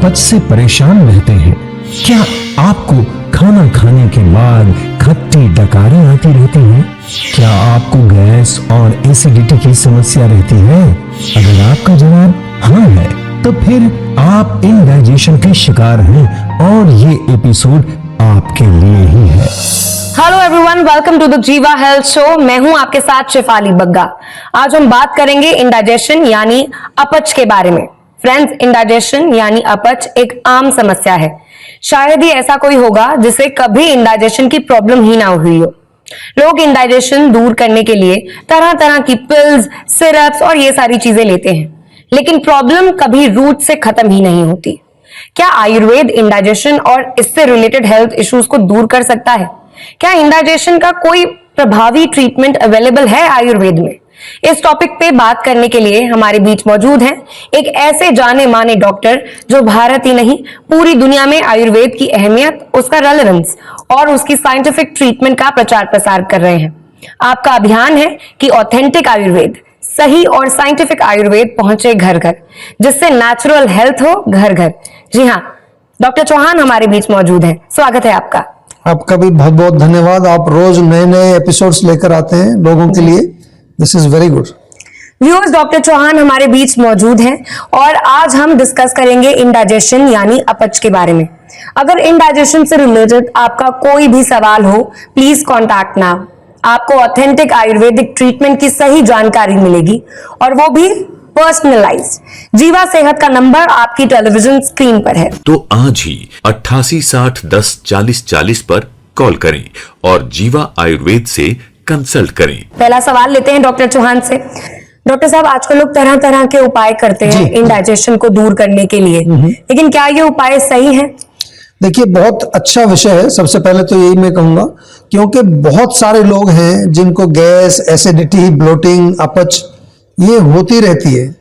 अपच से परेशान रहते हैं? क्या आपको खाना खाने के बाद खट्टी डकारें आती रहती हैं? क्या आपको गैस और एसिडिटी की समस्या रहती है? अगर आपका जवाब हाँ है तो फिर आप इंडाइजेशन के शिकार हैं और ये एपिसोड आपके लिए ही है। Hello everyone, welcome to the Jiva health show. मैं हूं आपके साथ शेफाली बग्गा। आज हम बात करेंगे इंडाइजेशन यानी अपच के बारे में। फ्रेंड्स, इंडाइजेशन यानी अपच एक आम समस्या है। शायद ही ऐसा कोई होगा जिसे कभी इंडाइजेशन की प्रॉब्लम ही ना हुई हो। लोग इंडाइजेशन दूर करने के लिए तरह तरह की पिल्स, सिरप्स और ये सारी चीजें लेते हैं, लेकिन प्रॉब्लम कभी रूट से खत्म ही नहीं होती। क्या आयुर्वेद इंडाइजेशन और इससे रिलेटेड हेल्थ इश्यूज को दूर कर सकता है? क्या इंडाइजेशन का कोई प्रभावी ट्रीटमेंट अवेलेबल है आयुर्वेद में? इस टॉपिक पे बात करने के लिए हमारे बीच मौजूद हैं एक ऐसे जाने माने डॉक्टर जो भारत ही नहीं पूरी दुनिया में आयुर्वेद की अहमियत, उसका रेलेवेंस और उसकी साइंटिफिक ट्रीटमेंट का प्रचार प्रसार कर रहे हैं। आपका अभियान है कि ऑथेंटिक आयुर्वेद, सही और साइंटिफिक आयुर्वेद पहुंचे घर घर, जिससे नेचुरल हेल्थ हो घर घर। जी हाँ, डॉक्टर चौहान हमारे बीच मौजूद हैं। स्वागत है आपका। आपका भी बहुत बहुत धन्यवाद। आप रोज नए नए एपिसोड्स लेकर आते हैं लोगों के लिए। This is very good. Viewers, doctor Chauhan हमारे बीच मौजूद हैं और आज हम डिस्कस करेंगे इंडाइजेशन यानी अपच के बारे में। अगर इंडाइजेशन से रिलेटेड आपका कोई भी सवाल हो, प्लीज कॉन्टैक्ट नाउ। आपको ऑथेंटिक आयुर्वेदिक ट्रीटमेंट की सही जानकारी मिलेगी और वो भी पर्सनलाइज्ड। जीवा सेहत का नंबर आपकी टेलीविजन स्क्रीन पर है। तो आज ही 88 60 10 40 40 पर कॉल करें और जीवा आयुर्वेद से कंसल्ट करें। पहला सवाल लेते हैं डॉक्टर चौहान से। डॉक्टर साहब, आजकल लोग तरह तरह के उपाय करते हैं इंडाइजेशन को दूर करने के लिए, लेकिन क्या ये उपाय सही है? देखिए, बहुत अच्छा विषय है। सबसे पहले तो यही मैं कहूंगा, क्योंकि बहुत सारे लोग हैं जिनको गैस, एसिडिटी, ब्लोटिंग, अपच ये होती रहती है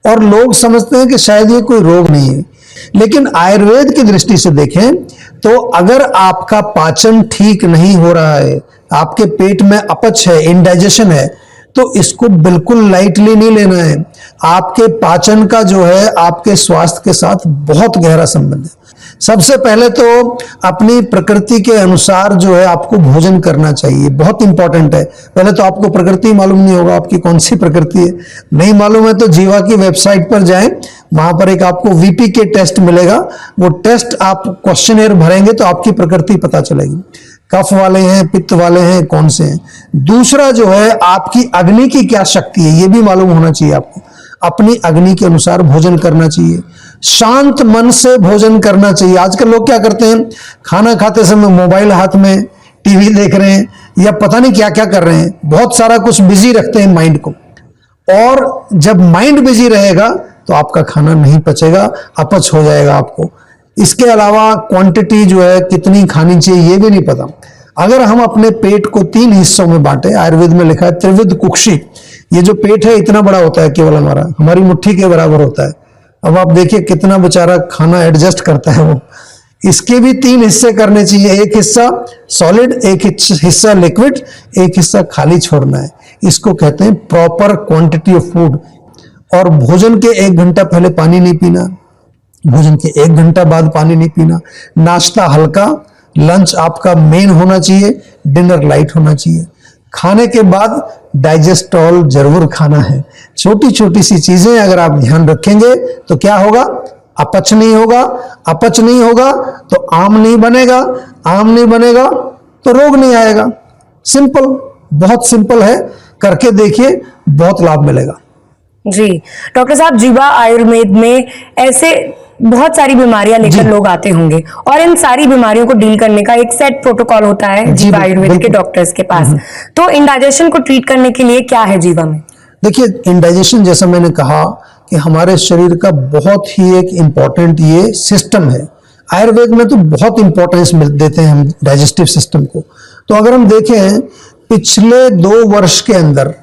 और लोग समझते हैं कि शायद ये कोई रोग नहीं है। लेकिन आयुर्वेद की दृष्टि से देखें तो अगर आपका पाचन ठीक नहीं हो रहा है, आपके पेट में अपच है, इंडाइजेशन है, तो इसको बिल्कुल लाइटली नहीं लेना है। आपके पाचन का जो है आपके स्वास्थ्य के साथ बहुत गहरा संबंध है। सबसे पहले तो अपनी प्रकृति के अनुसार जो है आपको भोजन करना चाहिए, बहुत इंपॉर्टेंट है। पहले तो आपको प्रकृति मालूम नहीं होगा, आपकी कौन सी प्रकृति है नहीं मालूम है तो जीवा की वेबसाइट पर जाएं, वहां पर एक आपको वीपी के टेस्ट मिलेगा। वो टेस्ट आप क्वेश्चनर भरेंगे तो आपकी प्रकृति पता चलेगी, कफ वाले हैं, पित्त वाले हैं, कौन से हैं। दूसरा जो है आपकी अग्नि की क्या शक्ति है ये भी मालूम होना चाहिए आपको। अपनी अग्नि के अनुसार भोजन करना चाहिए, शांत मन से भोजन करना चाहिए। आजकल लोग क्या करते हैं, खाना खाते समय मोबाइल हाथ में, टीवी देख रहे हैं या पता नहीं क्या क्या कर रहे हैं, बहुत सारा कुछ बिजी रखते हैं माइंड को। और जब माइंड बिजी रहेगा तो आपका खाना नहीं पचेगा, अपच हो जाएगा आपको। इसके अलावा क्वांटिटी जो है कितनी खानी चाहिए ये भी नहीं पता। अगर हम अपने पेट को 3 हिस्सों में बांटे, आयुर्वेद में लिखा है त्रिविध कुक्षी। ये जो पेट है इतना बड़ा होता है, केवल हमारी मुट्ठी के बराबर होता है। अब आप देखिए कितना बेचारा खाना एडजस्ट करता है वो। इसके भी 3 हिस्से करने चाहिए, एक हिस्सा सॉलिड, एक हिस्सा लिक्विड, एक हिस्सा खाली छोड़ना है। इसको कहते हैं प्रॉपर क्वांटिटी ऑफ फूड। और भोजन के 1 घंटा पहले पानी नहीं पीना, भोजन के 1 घंटा बाद पानी नहीं पीना। नाश्ता हल्का, लंच आपका मेन होना चाहिए, डिनर लाइट होना चाहिए। खाने के बाद डाइजेस्टॉल जरूर खाना है। छोटी छोटी सी चीजें अगर आप ध्यान रखेंगे तो क्या होगा, अपच नहीं होगा। अपच नहीं होगा तो आम नहीं बनेगा, आम नहीं बनेगा तो रोग नहीं आएगा। सिंपल, बहुत सिंपल है, करके देखिए, बहुत लाभ मिलेगा। जी डॉक्टर साहब, जीवा आयुर्वेद में ऐसे बहुत सारी बीमारियां लेकर लोग आते होंगे और इन सारी बीमारियों को डील करने का एक सेट प्रोटोकॉल होता है जीवा आयुर्वेद के डॉक्टर्स के पास। तो इंडाइजेशन को ट्रीट करने के लिए क्या है जीवा में? देखिए, इंडाइजेशन जैसा मैंने कहा कि हमारे शरीर का बहुत ही एक इंपॉर्टेंट ये सिस्टम है। आयुर्वेद में तो बहुत इंपॉर्टेंस देते हैं हम डाइजेस्टिव सिस्टम को। तो अगर हम देखें पिछले 2 वर्ष के अंदर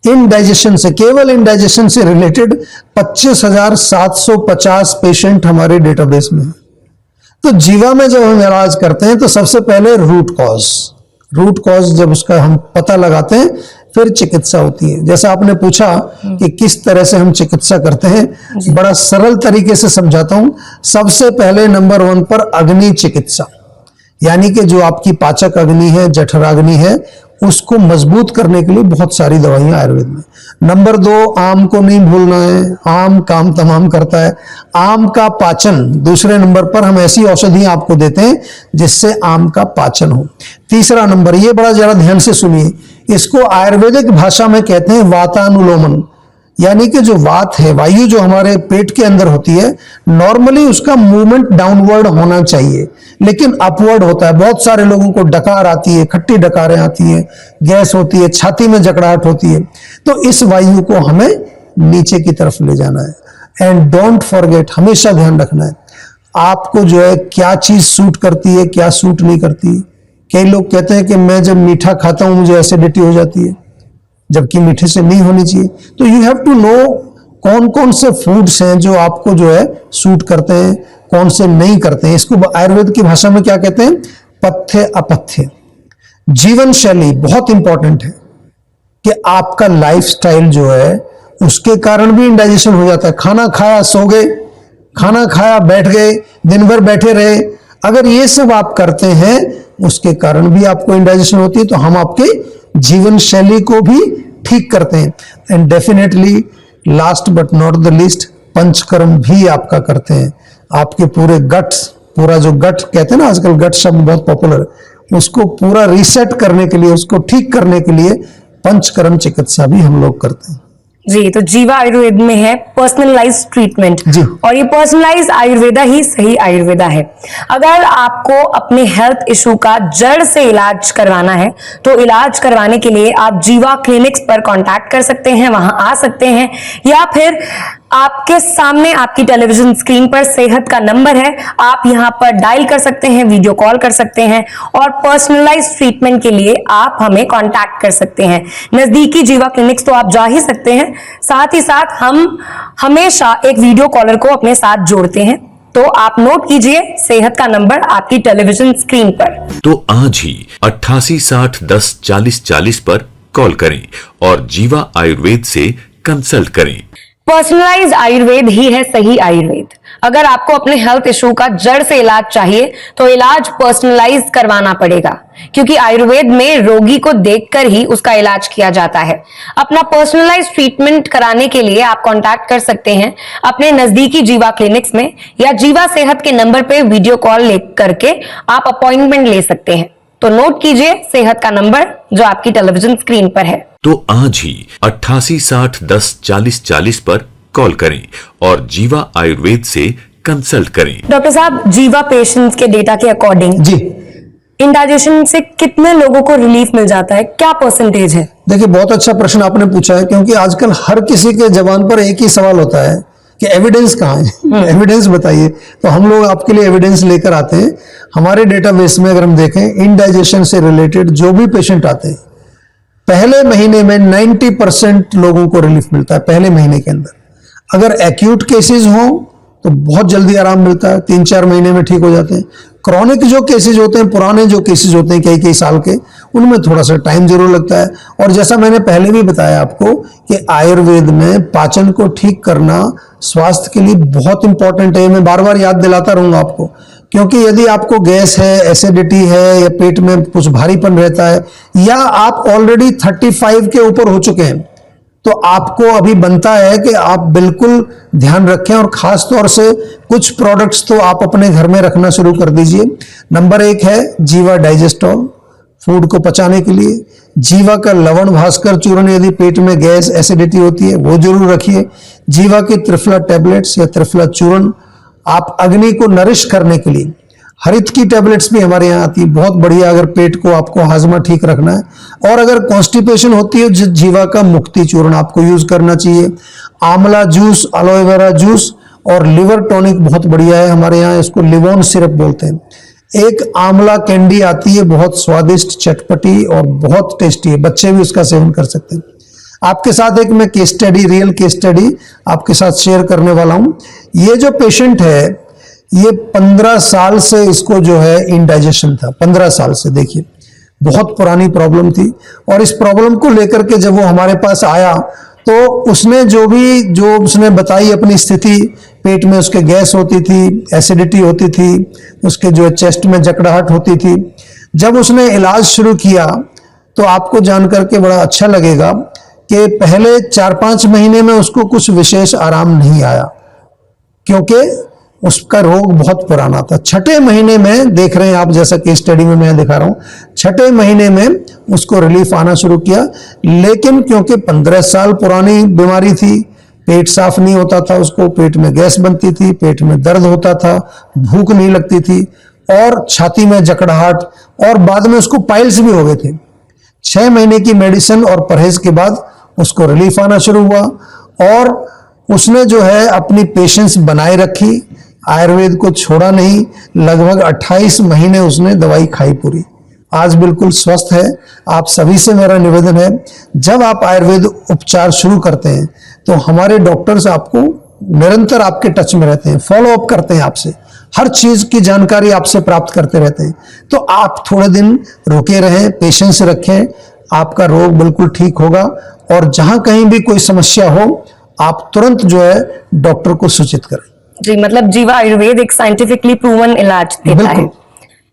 इंडाइजेशन से, केवल इंडाइजेशन से रिलेटेड 25,750 पेशेंट हमारे डेटाबेस में है। तो जीवा में जब हम इलाज करते हैं तो सबसे पहले रूट कॉज जब उसका हम पता लगाते हैं, फिर चिकित्सा होती है। जैसा आपने पूछा कि किस तरह से हम चिकित्सा करते हैं, बड़ा सरल तरीके से समझाता हूं। सबसे पहले नंबर 1 पर अग्नि चिकित्सा, यानी कि जो आपकी पाचक अग्नि है, जठराग्नि है, उसको मजबूत करने के लिए बहुत सारी दवाइयां आयुर्वेद में। नंबर 2, आम को नहीं भूलना है, आम काम तमाम करता है। आम का पाचन, दूसरे नंबर पर हम ऐसी औषधियां आपको देते हैं जिससे आम का पाचन हो। तीसरा नंबर, ये बड़ा जरा ध्यान से सुनिए, इसको आयुर्वेदिक भाषा में कहते हैं वातानुलोमन, यानी कि जो वात है, वायु जो हमारे पेट के अंदर होती है, नॉर्मली उसका मूवमेंट डाउनवर्ड होना चाहिए, लेकिन अपवर्ड होता है। बहुत सारे लोगों को डकार आती है, खट्टी डकारें आती है, गैस होती है, छाती में जकड़ाहट होती है। तो इस वायु को हमें नीचे की तरफ ले जाना है। एंड डोंट फॉरगेट, हमेशा ध्यान रखना है आपको जो है क्या चीज सूट करती है, क्या सूट नहीं करती। कई लोग कहते हैं कि मैं जब मीठा खाता हूं मुझे एसिडिटी हो जाती है, जबकि मीठे से नहीं होनी चाहिए। तो यू हैव टू नो कौन कौन से फूड्स हैं जो आपको जो है सूट करते हैं, कौन से नहीं करते हैं। इसको आयुर्वेद की भाषा में क्या कहते हैं? पथ्य अपथ्य। जीवन शैली बहुत इंपॉर्टेंट है कि आपका लाइफस्टाइल जो है उसके कारण भी इंडाइजेशन हो जाता है। खाना खाया सो गए, खाना खाया बैठ गए, दिन भर बैठे रहे, अगर ये सब आप करते हैं उसके कारण भी आपको इंडाइजेशन होती है। तो हम आपके जीवन शैली को भी ठीक करते हैं। And definitely last but not the least, panchakarma भी आपका करते हैं। आपके पूरे गट्स, पूरा जो गट कहते हैं ना, आजकल गट शब्द बहुत पॉपुलर है, उसको पूरा रीसेट करने के लिए, उसको ठीक करने के लिए पंचकर्म चिकित्सा भी हम लोग करते हैं। जी, तो जीवा आयुर्वेद में है पर्सनलाइज्ड ट्रीटमेंट, जी। और ये पर्सनलाइज्ड आयुर्वेदा ही सही आयुर्वेदा है। अगर आपको अपने हेल्थ इशू का जड़ से इलाज करवाना है तो इलाज करवाने के लिए आप जीवा क्लिनिक्स पर कांटेक्ट कर सकते हैं, वहां आ सकते हैं, या फिर आपके सामने आपकी टेलीविजन स्क्रीन पर सेहत का नंबर है, आप यहां पर डायल कर सकते हैं, वीडियो कॉल कर सकते हैं, और पर्सनलाइज्ड ट्रीटमेंट के लिए आप हमें कांटेक्ट कर सकते हैं। नजदीकी जीवा क्लिनिक्स तो आप जा ही सकते हैं, साथ ही साथ हम हमेशा एक वीडियो कॉलर को अपने साथ जोड़ते हैं। तो आप नोट कीजिए सेहत का नंबर आपकी टेलीविजन स्क्रीन पर। तो आज ही 88 60 10 40 40 पर कॉल करें और जीवा आयुर्वेद से कंसल्ट करें। पर्सनलाइज्ड आयुर्वेद ही है सही आयुर्वेद। अगर आपको अपने हेल्थ इशू का जड़ से इलाज चाहिए तो इलाज पर्सनलाइज करवाना पड़ेगा, क्योंकि आयुर्वेद में रोगी को देखकर ही उसका इलाज किया जाता है। अपना पर्सनलाइज ट्रीटमेंट कराने के लिए आप कांटेक्ट कर सकते हैं अपने नजदीकी जीवा क्लिनिक्स में, या जीवा सेहत के नंबर पे वीडियो कॉल करके आप अपॉइंटमेंट ले सकते हैं। तो नोट कीजिए सेहत का नंबर जो आपकी टेलीविजन स्क्रीन पर है। तो आज ही 88 60 10 40 40 पर कॉल करें और जीवा आयुर्वेद से कंसल्ट करें। डॉक्टर साहब, जीवा पेशेंट्स के डेटा के अकॉर्डिंग जी, इंडाइजेशन से कितने लोगों को रिलीफ मिल जाता है, क्या परसेंटेज है? देखिए बहुत अच्छा प्रश्न आपने पूछा है, क्योंकि आजकल हर किसी के जबान पर एक ही सवाल होता है कि एविडेंस कहाँ है, एविडेंस बताइए। तो हम लोग आपके लिए एविडेंस लेकर आते हैं। हमारे डेटाबेस में अगर हम देखें, इंडाइजेशन से रिलेटेड जो भी पेशेंट आते हैं, पहले महीने में 90% लोगों को रिलीफ मिलता है पहले महीने के अंदर। अगर एक्यूट केसेस हो तो बहुत जल्दी आराम मिलता है, 3-4 महीने में ठीक हो जाते हैं। क्रॉनिक जो केसेस होते हैं, पुराने जो केसेस होते हैं कई कई साल के, उनमें थोड़ा सा टाइम जरूर लगता है। और जैसा मैंने पहले भी बताया आपको कि आयुर्वेद में पाचन को ठीक करना स्वास्थ्य के लिए बहुत इंपॉर्टेंट है। मैं बार बार याद दिलाता रहूंगा आपको, क्योंकि यदि आपको गैस है, एसिडिटी है, या पेट में कुछ भारीपन रहता है, या आप ऑलरेडी 35 के ऊपर हो चुके हैं, तो आपको अभी बनता है कि आप बिल्कुल ध्यान रखें, और खास तौर से कुछ प्रोडक्ट्स तो आप अपने घर में रखना शुरू कर दीजिए। नंबर 1 है जीवा डाइजेस्टॉल, फूड को पचाने के लिए। जीवा का लवण भास्कर चूर्ण, यदि पेट में गैस एसिडिटी होती है, वो जरूर रखिए। जीवा की त्रिफला टैबलेट्स या त्रिफला चूर्ण, आप अग्नि को नरिश करने के लिए। हरित की टैबलेट्स भी हमारे यहाँ आती है, बहुत बढ़िया, अगर पेट को आपको हाजमा ठीक रखना है। और अगर कॉन्स्टिपेशन होती है, जीवा का मुक्ति चूर्ण आपको यूज करना चाहिए। आंवला जूस, एलोवेरा जूस, और लिवर टॉनिक बहुत बढ़िया है हमारे यहाँ, इसको लिवोन सिरप बोलते हैं। एक आंवला कैंडी आती है, बहुत स्वादिष्ट, चटपटी और बहुत टेस्टी है, बच्चे भी उसका सेवन कर सकते हैं। आपके साथ एक मैं case study, real case study आपके साथ शेयर करने वाला हूं। ये जो पेशेंट है, ये 15 साल से इसको जो है इंडाइजेशन था, 15 साल से। देखिए बहुत पुरानी प्रॉब्लम थी। और इस प्रॉब्लम को लेकर के जब वो हमारे पास आया तो उसने जो उसने बताई अपनी स्थिति, पेट में उसके गैस होती थी, एसिडिटी होती थी, उसके जो चेस्ट में जकड़ाहट होती थी। जब उसने इलाज शुरू किया तो आपको जानकर के बड़ा अच्छा लगेगा कि पहले 4-5 महीने में उसको कुछ विशेष आराम नहीं आया, क्योंकि उसका रोग बहुत पुराना था। 6ठे महीने में देख रहे हैं आप, जैसा कि स्टडी में मैं दिखा रहा हूं, 6ठे महीने में उसको रिलीफ आना शुरू किया। लेकिन क्योंकि 15 साल पुरानी बीमारी थी, पेट साफ नहीं होता था, उसको पेट में गैस बनती थी, पेट में दर्द होता था, भूख नहीं लगती थी और छाती में जकड़ाहट, और बाद में उसको पाइल्स भी हो गए थे। 6 महीने की मेडिसिन और परहेज के बाद उसको रिलीफ आना शुरू हुआ और उसने जो है अपनी पेशेंस बनाए रखी, आयुर्वेद को छोड़ा नहीं। लगभग 28 महीने उसने दवाई खाई पूरी, आज बिल्कुल स्वस्थ है। आप सभी से मेरा निवेदन है, जब आप आयुर्वेद उपचार शुरू करते हैं तो हमारे डॉक्टर्स आपको निरंतर आपके टच में रहते हैं, फॉलो अप करते हैं आपसे, हर चीज की जानकारी आपसे प्राप्त करते रहते हैं। तो आप थोड़े दिन रुके रहें, पेशेंस रखें, आपका रोग बिल्कुल ठीक होगा। और जहां कहीं भी कोई समस्या हो आप तुरंत जो है डॉक्टर को सूचित करें। जी, मतलब जीवा आयुर्वेद एक साइंटिफिकली प्रूवन इलाज देता है। बिल्कुल।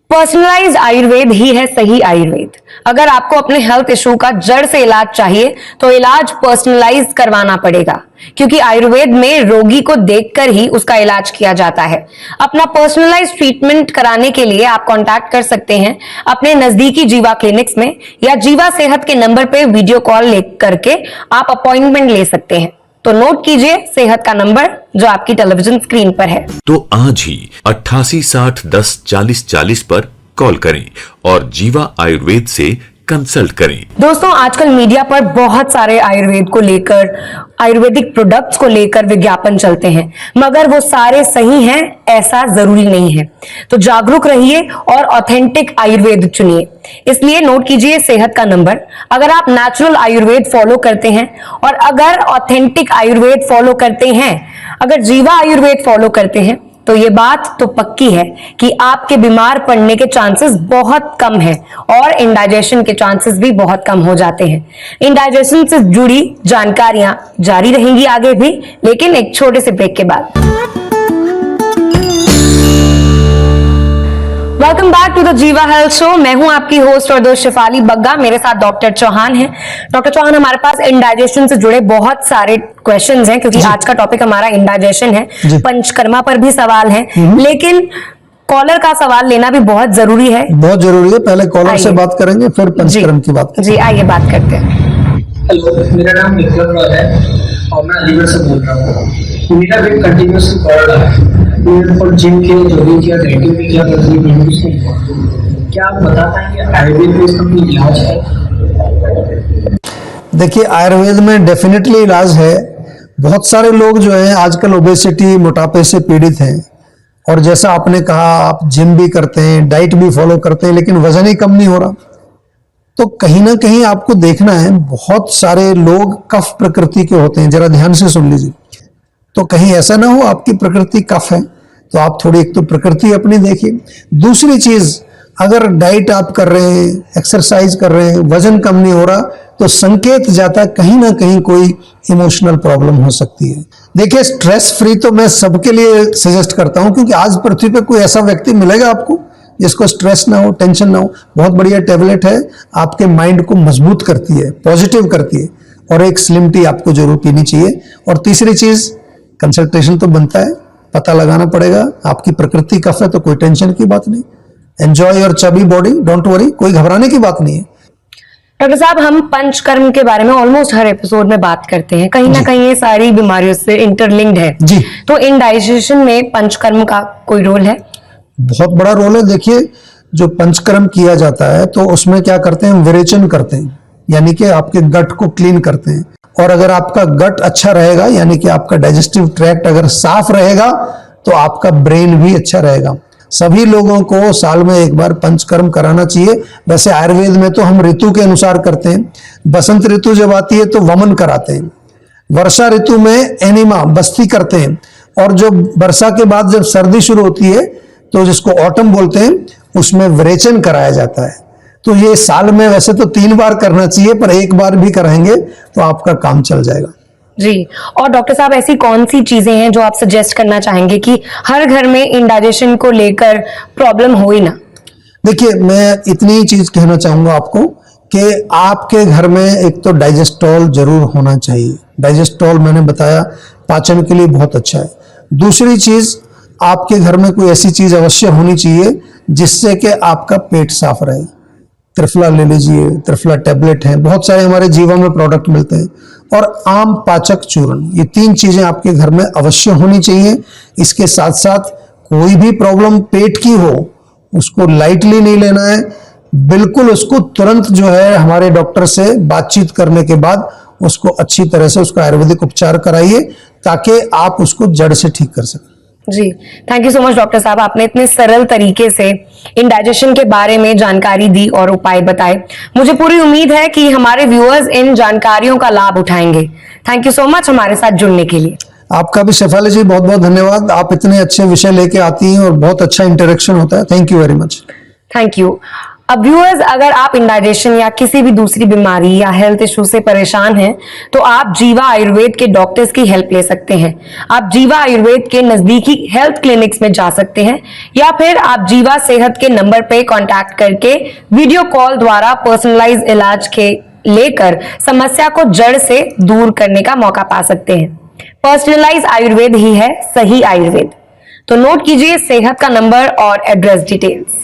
पर्सनलाइज्ड आयुर्वेद ही है सही आयुर्वेद। अगर आपको अपने हेल्थ इशू का जड़ से इलाज चाहिए तो इलाज पर्सनलाइज करवाना पड़ेगा, क्योंकि आयुर्वेद में रोगी को देखकर ही उसका इलाज किया जाता है। अपना पर्सनलाइज ट्रीटमेंट कराने के लिए आप कांटेक्ट कर सकते हैं अपने नजदीकी जीवा क्लिनिक्स में, या जीवा सेहत के नंबर पे वीडियो कॉल ले करके आप अपॉइंटमेंट ले सकते हैं। तो नोट कीजिए सेहत का नंबर जो आपकी टेलीविजन स्क्रीन पर है। तो आज ही 88 60 10 40 40 पर कॉल करें और जीवा आयुर्वेद से कंसल्ट करें। दोस्तों, आजकल मीडिया पर बहुत सारे आयुर्वेद को लेकर, आयुर्वेदिक प्रोडक्ट्स को लेकर विज्ञापन चलते हैं, मगर वो सारे सही हैं ऐसा जरूरी नहीं है। तो जागरूक रहिए और ऑथेंटिक आयुर्वेद चुनिए। इसलिए नोट कीजिए सेहत का नंबर। अगर आप नेचुरल आयुर्वेद फॉलो करते हैं और अगर ऑथेंटिक आयुर्वेद फॉलो करते हैं, अगर जीवा आयुर्वेद फॉलो करते हैं, तो ये बात तो पक्की है कि आपके बीमार पड़ने के चांसेस बहुत कम है और इंडाइजेशन के चांसेस भी बहुत कम हो जाते हैं। इंडाइजेशन से जुड़ी जानकारियां जारी रहेंगी आगे भी, लेकिन एक छोटे से ब्रेक के बाद। Welcome back to the Jiva health show. मैं हूं आपकी होस्ट और दोस्त शेफाली बग्गा, मेरे साथ डॉक्टर चौहान हैं। डॉक्टर चौहान, हमारे पास इंडाइजेशन से जुड़े बहुत सारे क्वेश्चंस हैं, क्योंकि आज का टॉपिक हमारा इंडाइजेशन है। पंचकर्मा पर भी सवाल है, लेकिन कॉलर का सवाल लेना भी बहुत जरूरी है। बहुत जरूरी है, पहले कॉलर से बात करेंगे फिर पंचकर्म की बात करेंगे। जी, आइए बात करते हैं। हेलो, मेरा नाम विक्रम रॉय है और मैं अलीगढ़ से बोल रहा हूँ। मेरा वेट कंटिन्यूसली बढ़ रहा है, और जिम किया, जॉगिंग किया, डाइटिंग भी किया, कुछ नहीं हुआ। क्या आप बता पाएंगे आयुर्वेद में इसका कोई इलाज है? देखिए, आयुर्वेद में डेफिनेटली इलाज है। बहुत सारे लोग जो हैं आजकल ओबेसिटी, मोटापे से पीड़ित हैं, और जैसा आपने कहा आप जिम भी करते हैं, डाइट भी फॉलो करते हैं, लेकिन वजन ही कम नहीं हो रहा। तो कहीं ना कहीं आपको देखना है, बहुत सारे लोग कफ प्रकृति के होते हैं, जरा ध्यान से सुन लीजिए। तो कहीं ऐसा ना हो आपकी प्रकृति कफ है, तो आप थोड़ी एक तो प्रकृति अपनी देखिए। दूसरी चीज, अगर डाइट आप कर रहे हैं, एक्सरसाइज कर रहे हैं, वजन कम नहीं हो रहा, तो संकेत जाता है कहीं ना कहीं कोई इमोशनल प्रॉब्लम हो सकती है। देखिए, स्ट्रेस फ्री तो मैं सबके लिए सजेस्ट करता हूं, क्योंकि आज पृथ्वी पे कोई ऐसा व्यक्ति मिलेगा आपको जिसको स्ट्रेस ना हो, टेंशन ना हो। बहुत बढ़िया टैबलेट है, आपके माइंड को मजबूत करती है, पॉजिटिव करती है। और एक स्लिम टी आपको जरूर पीनी चाहिए। और तीसरी चीज, कंसल्टेशन तो बनता है, पता लगाना पड़ेगा। आपकी प्रकृति कफ है तो कोई टेंशन की बात नहीं। Enjoy your chubby body, don't worry, कोई घबराने की बात नहीं है। डॉक्टर साहब, हम पंचकर्म के बारे में ऑलमोस्ट हर एपिसोड में बात करते हैं, कहीं ना कहीं ये सारी बीमारियों से इंटरलिंक्ड है जी। तो इंडाइजेशन में पंचकर्म का कोई रोल है? बहुत बड़ा रोल है। देखिए, जो पंचकर्म किया जाता है तो उसमें क्या करते हैं, विरेचन करते हैं, यानी कि आपके गट को क्लीन करते हैं। और अगर आपका गट अच्छा रहेगा, यानी कि आपका डाइजेस्टिव ट्रैक्ट अगर साफ रहेगा, तो आपका ब्रेन भी अच्छा रहेगा। सभी लोगों को साल में एक बार पंचकर्म कराना चाहिए। वैसे आयुर्वेद में तो हम ऋतु के अनुसार करते हैं। बसंत ऋतु जब आती है तो वमन कराते हैं, वर्षा ऋतु में एनिमा, बस्ती करते हैं, और जो वर्षा के बाद जब सर्दी शुरू होती है तो जिसको ऑटम बोलते हैं, उसमें विरेचन कराया जाता है। तो ये साल में वैसे तो 3 बार करना चाहिए, पर एक बार भी कराएंगे तो आपका काम चल जाएगा। जी। और डॉक्टर साहब ऐसी कौन सी चीजें हैं जो आप सजेस्ट करना चाहेंगे कि हर घर में इंडाइजेशन को लेकर प्रॉब्लम हो ही ना? देखिए, मैं इतनी ही चीज कहना चाहूंगा आपको कि आपके घर में एक तो डाइजेस्टॉल जरूर होना चाहिए। डाइजेस्टॉल मैंने बताया पाचन के लिए बहुत अच्छा है। दूसरी चीज, आपके घर में कोई ऐसी चीज अवश्य होनी चाहिए जिससे कि आपका पेट साफ रहे। त्रिफला ले लीजिए, त्रिफला टैबलेट है, बहुत सारे हमारे जीवा में प्रोडक्ट मिलते हैं, और आम पाचक चूर्ण, ये 3 चीजें आपके घर में अवश्य होनी चाहिए। इसके साथ साथ कोई भी प्रॉब्लम पेट की हो उसको लाइटली नहीं लेना है, बिल्कुल उसको तुरंत जो है हमारे डॉक्टर से बातचीत करने के बाद उसको अच्छी तरह से उसका आयुर्वेदिक उपचार कराइए ताकि आप उसको जड़ से ठीक कर सकें। जी, thank you so much doctor साहब, आपने इतने सरल तरीके से इंडाइजेशन के बारे में जानकारी दी और उपाय बताए। मुझे पूरी उम्मीद है कि हमारे व्यूअर्स इन जानकारियों का लाभ उठाएंगे। थैंक यू सो मच हमारे साथ जुड़ने के लिए। आपका भी शेफाली जी बहुत बहुत धन्यवाद। आप इतने अच्छे विषय लेके आती हैं और बहुत अच्छा इंटरेक्शन होता है। Thank you very much. Thank you. अब व्यूअर्स, अगर आप इंडाइजेशन या किसी भी दूसरी बीमारी या हेल्थ इशू से परेशान हैं तो आप जीवा आयुर्वेद के डॉक्टर्स की हेल्प ले सकते हैं। आप जीवा आयुर्वेद के नजदीकी हेल्थ क्लिनिक्स में जा सकते हैं या फिर आप जीवा सेहत के नंबर पे कांटेक्ट करके वीडियो कॉल द्वारा पर्सनलाइज इलाज के लेकर समस्या को जड़ से दूर करने का मौका पा सकते हैं। पर्सनलाइज आयुर्वेद ही है सही आयुर्वेद। तो नोट कीजिए सेहत का नंबर और एड्रेस डिटेल्स।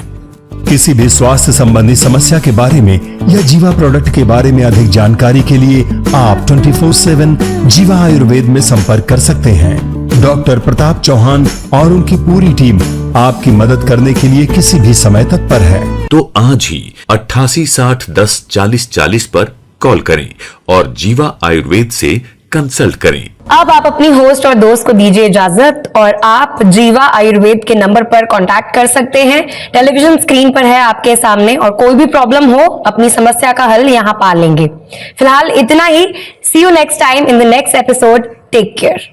किसी भी स्वास्थ्य संबंधी समस्या के बारे में या जीवा प्रोडक्ट के बारे में अधिक जानकारी के लिए आप 24/7 जीवा आयुर्वेद में संपर्क कर सकते हैं। डॉक्टर प्रताप चौहान और उनकी पूरी टीम आपकी मदद करने के लिए किसी भी समय तत्पर है। तो आज ही 88 60 10 40 40 पर कॉल करें और जीवा आयुर्वेद से कंसल्ट करें। अब आप अपनी होस्ट और दोस्त को दीजिए इजाजत और आप जीवा आयुर्वेद के नंबर पर कांटेक्ट कर सकते हैं। टेलीविजन स्क्रीन पर है आपके सामने, और कोई भी प्रॉब्लम हो अपनी समस्या का हल यहां पा लेंगे। फिलहाल इतना ही। See you next time in the next episode. Take care.